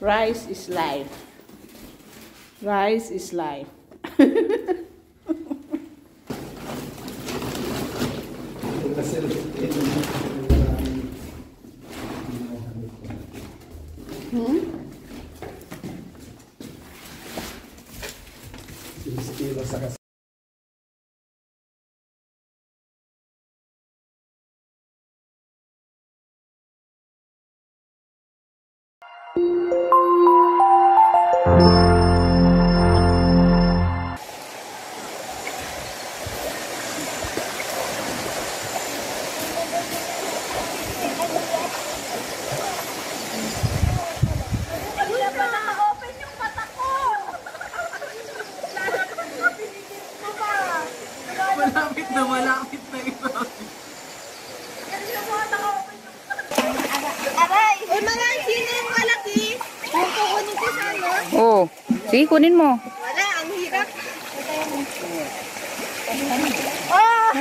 Rice is life. Rice is life. Malapit na ito. Aray! Uy, mga sino yung malaki? Kukunin ko sa ano? Oh, sige, kunin mo. Wala, ang hirap. Ah!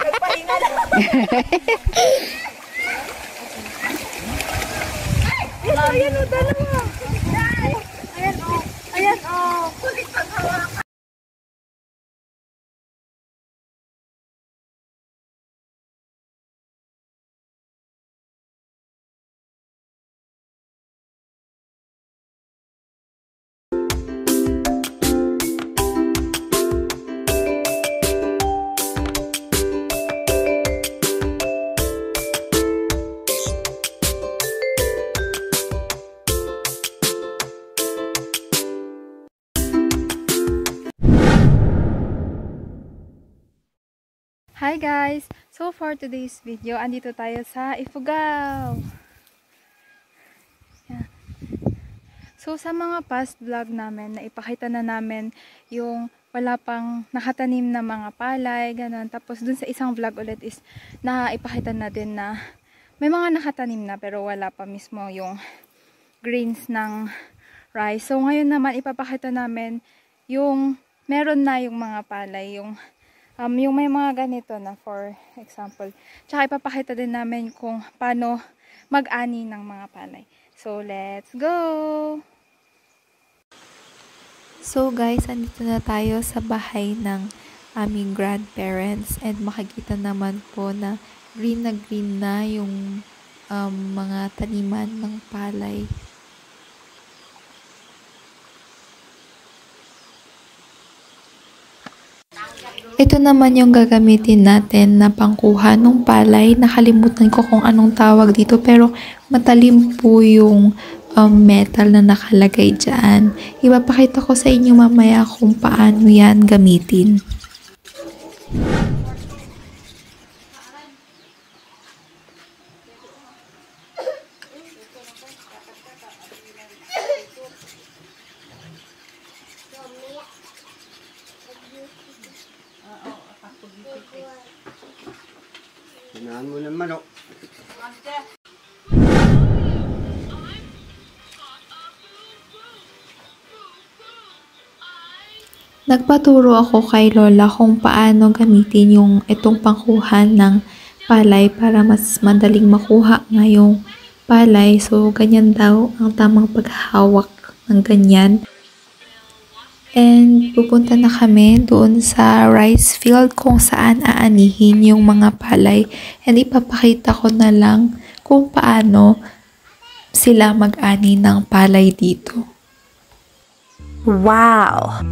Nagpahinga lang. Ayan o, dalawa. Ayan o. Ayan o. Kulit paghawakan. Hi guys! So for today's video, andito tayo sa Ifugao. Yeah. So sa mga past vlog namin, naipakita na namin yung wala pang nakatanim na mga palay, ganun. Tapos dun sa isang vlog ulit is naipakita na din na may mga nakatanim na pero wala pa mismo yung grains ng rice. So ngayon naman ipapakita namin yung meron na yung mga palay, yung may mga ganito na, for example. Tsaka ipapakita din namin kung paano mag-ani ng mga palay. So, let's go! So guys, andito na tayo sa bahay ng aming grandparents and makikita naman po na green na yung mga taniman ng palay. Ito naman yung gagamitin natin na pangkuha ng palay. Nakalimutan ko kung anong tawag dito pero matalim po yung metal na nakalagay dyan. Ipapakita ko sa inyo mamaya kung paano yan gamitin. Hinaan mo ng manok. Nagpaturo ako kay Lola kung paano gamitin yung itong pangkuhan ng palay para mas madaling makuha ngayong palay. So, ganyan daw ang tamang paghahawak ng ganyan. And pupunta na kami doon sa rice field kung saan aanihin yung mga palay. And ipapakita ko na lang kung paano sila mag-ani ng palay dito. Wow!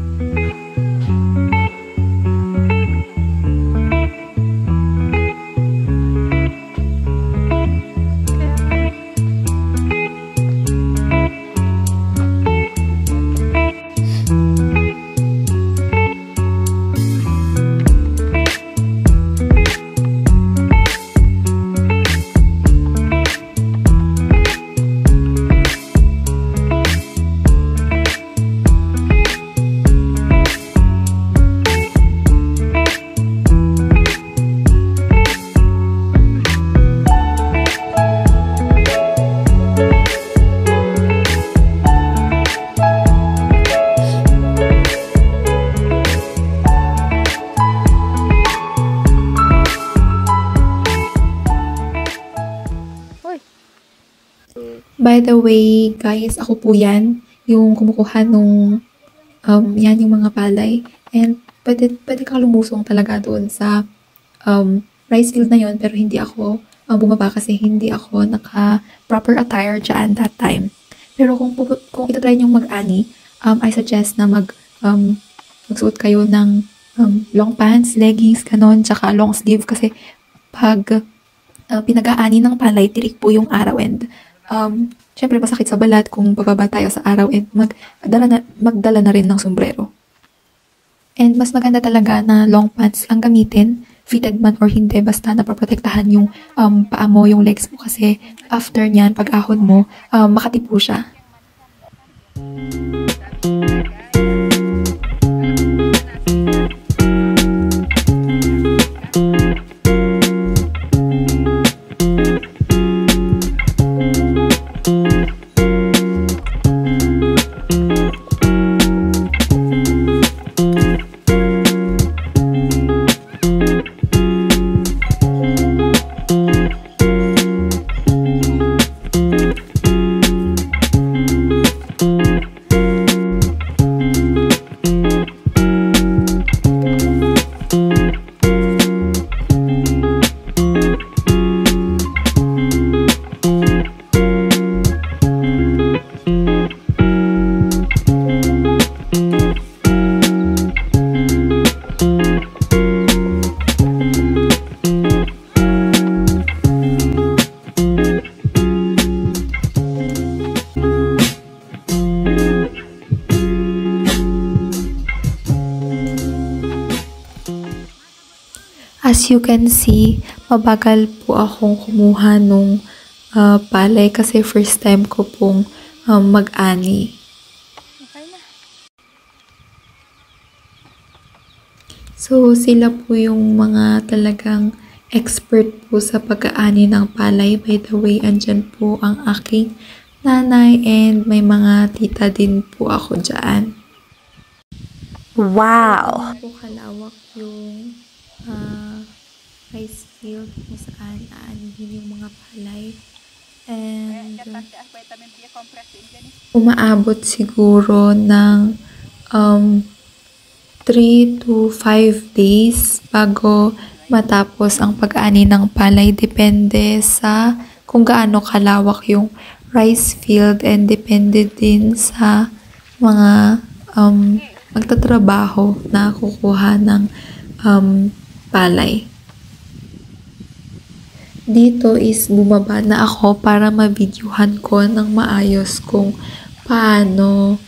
By the way, guys, ako po yan, yung kumukuha nung, yan yung mga palay. And pwede ka lumusong talaga doon sa rice field na yon, pero hindi ako bumaba kasi hindi ako naka-proper attire dyan that time. Pero kung itatry nyo mag-ani, I suggest na magsuot kayo ng long pants, leggings, ganon, tsaka long sleeve kasi pag pinag-aani ng palay, tirik po yung araw and syempre masakit sa balat kung bababa tayo sa araw and magdala na rin ng sombrero. And mas maganda talaga na long pants lang gamitin, fitted man or hindi, basta napaprotektahan yung paa mo, yung legs mo kasi after nyan, pag ahon mo, makatipo siya. As you can see, mabagal po akong kumuha nung palay kasi first time ko pong mag-ani. So, sila po yung mga talagang expert po sa pag-aani ng palay. By the way, andyan po ang aking nanay and may mga tita din po ako dyan. Wow! Po kalawak yung rice field kung saan aanihin yung mga palay. And umaabot siguro ng 3 to 5 days bago matapos ang pag-ani ng palay. Depende sa kung gaano kalawak yung rice field and depende din sa mga magtatrabaho na kukuha ng palay. Dito is bumaba na ako para ma-videohan ko ng maayos kung paano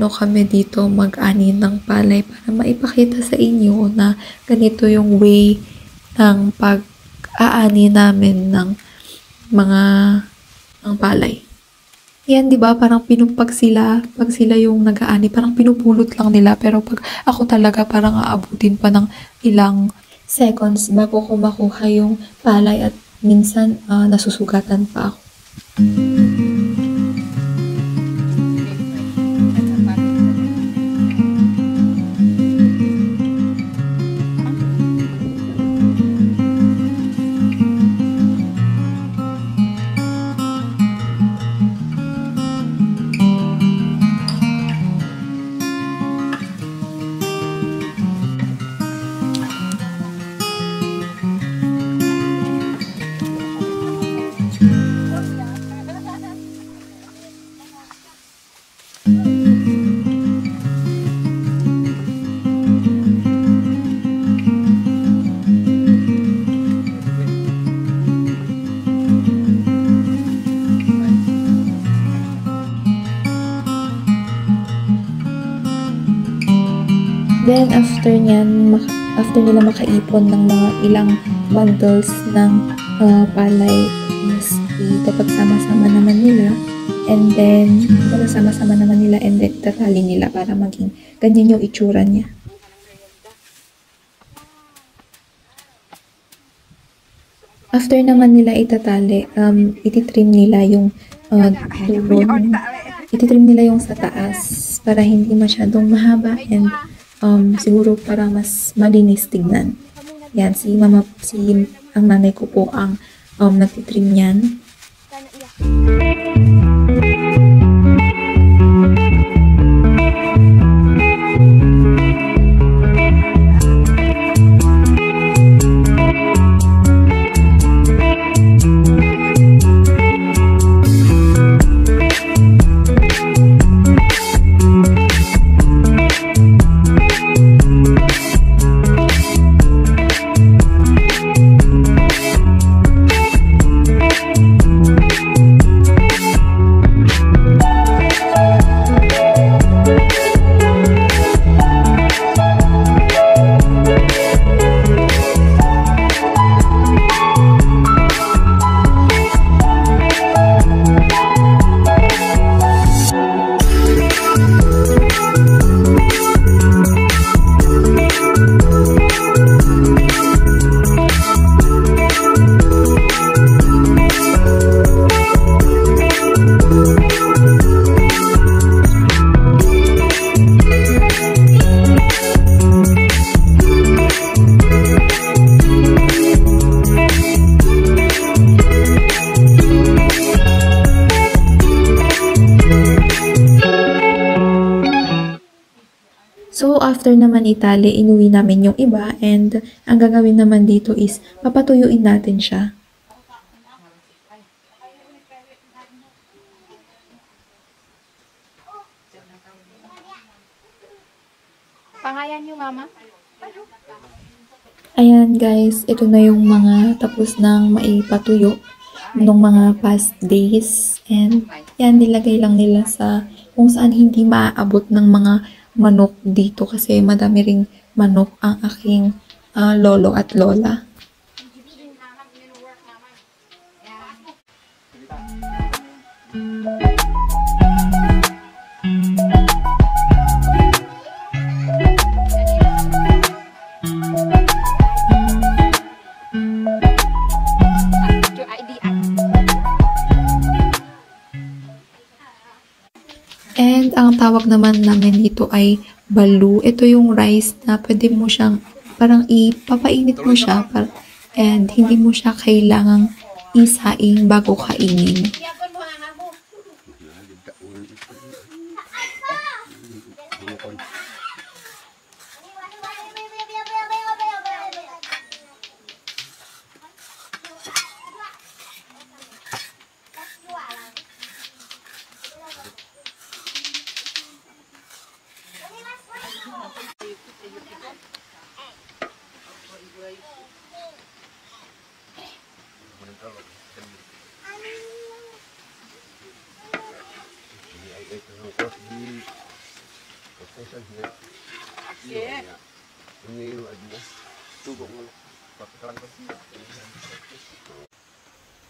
kami dito mag-ani ng palay para maipakita sa inyo na ganito yung way ng pag-aani namin ng palay. Yan, di ba? Parang pag sila yung nag-aani, parang pinupulot lang nila. Pero pag ako talaga, parang aabutin pa ng ilang seconds bago ko makuha yung palay at minsan nasusugatan pa ako. Then, after nila makaipon ng mga ilang bundles ng palay, is ipapagsama-sama naman nila. And then, sama-sama naman nila and then tatali nila para maging ganyan yung itsura niya. After naman nila itatali, ititrim nila yung dulon. Ititrim nila yung sa taas para hindi masyadong mahaba and siguro para mas malinis tignan. Yan, ang nanay ko po ang nagtitrim yan. So, after naman itali, inuwi namin yung iba and ang gagawin naman dito is papatuyuin natin siya. Pangalan niyo, Mama? Ayan guys, ito na yung mga tapos ng maipatuyo nung mga past days. And yan, nilagay lang nila sa kung saan hindi maaabot ng mga manok dito kasi madami ring manok ang aking lolo at lola. And ang tawag naman namin dito ay balu. Ito yung rice na pwede mo siyang parang ipapainit mo siya and hindi mo siya kailangang isaing bago kainin.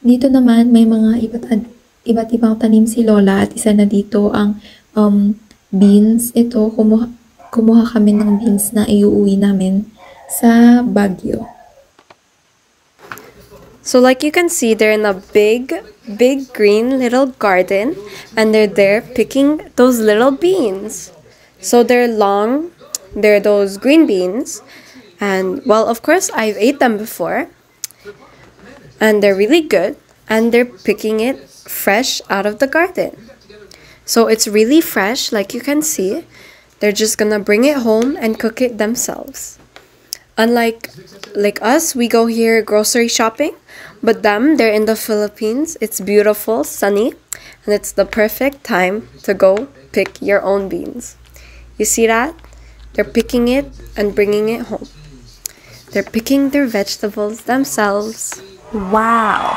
Dito naman may mga iba't ibang tanim si Lola at isa na dito ang beans. Ito, kumuha kami ng beans na iuwi namin sa Baguio. So like you can see, they're in a big green little garden and they're there picking those little beans. So they're long, they're those green beans, and well, of course I've ate them before and they're really good, and they're picking it fresh out of the garden. So it's really fresh, like you can see. They're just gonna bring it home and cook it themselves. Unlike like us, we go here grocery shopping, but them, they're in the Philippines. It's beautiful, sunny, and it's the perfect time to go pick your own beans. You see that? They're picking it and bringing it home. They're picking their vegetables themselves. Wow!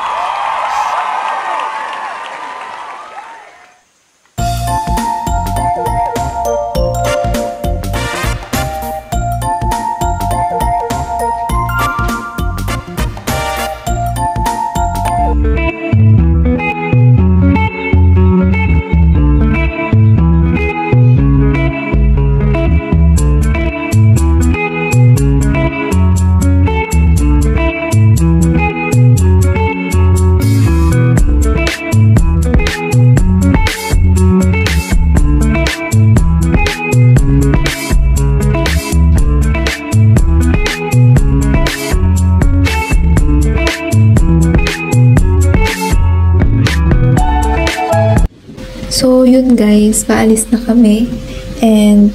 guys, paalis na kami. And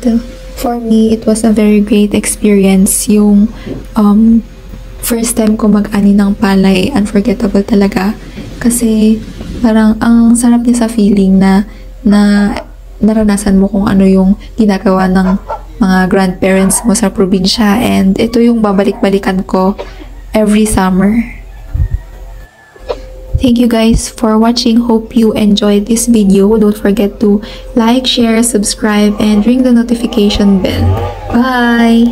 for me, it was a very great experience. Yung first time ko mag-ani ng palay, unforgettable talaga. Kasi parang ang sarap niya sa feeling na naranasan mo kung ano yung ginagawa ng mga grandparents mo sa probinsya. And ito yung babalik-balikan ko every summer. Thank you guys for watching. Hope you enjoyed this video. Don't forget to like, share, subscribe, and ring the notification bell. Bye!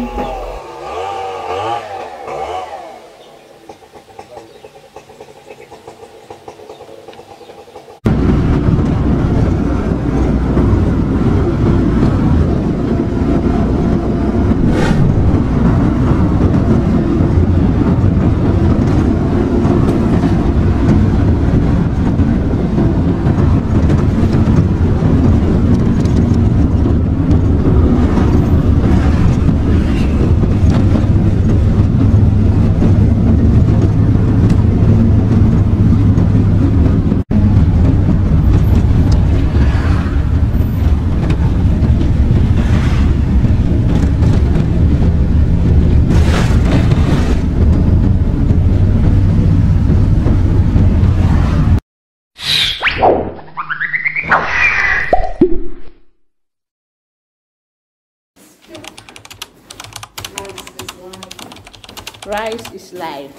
Rice is life.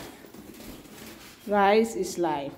Rice is life.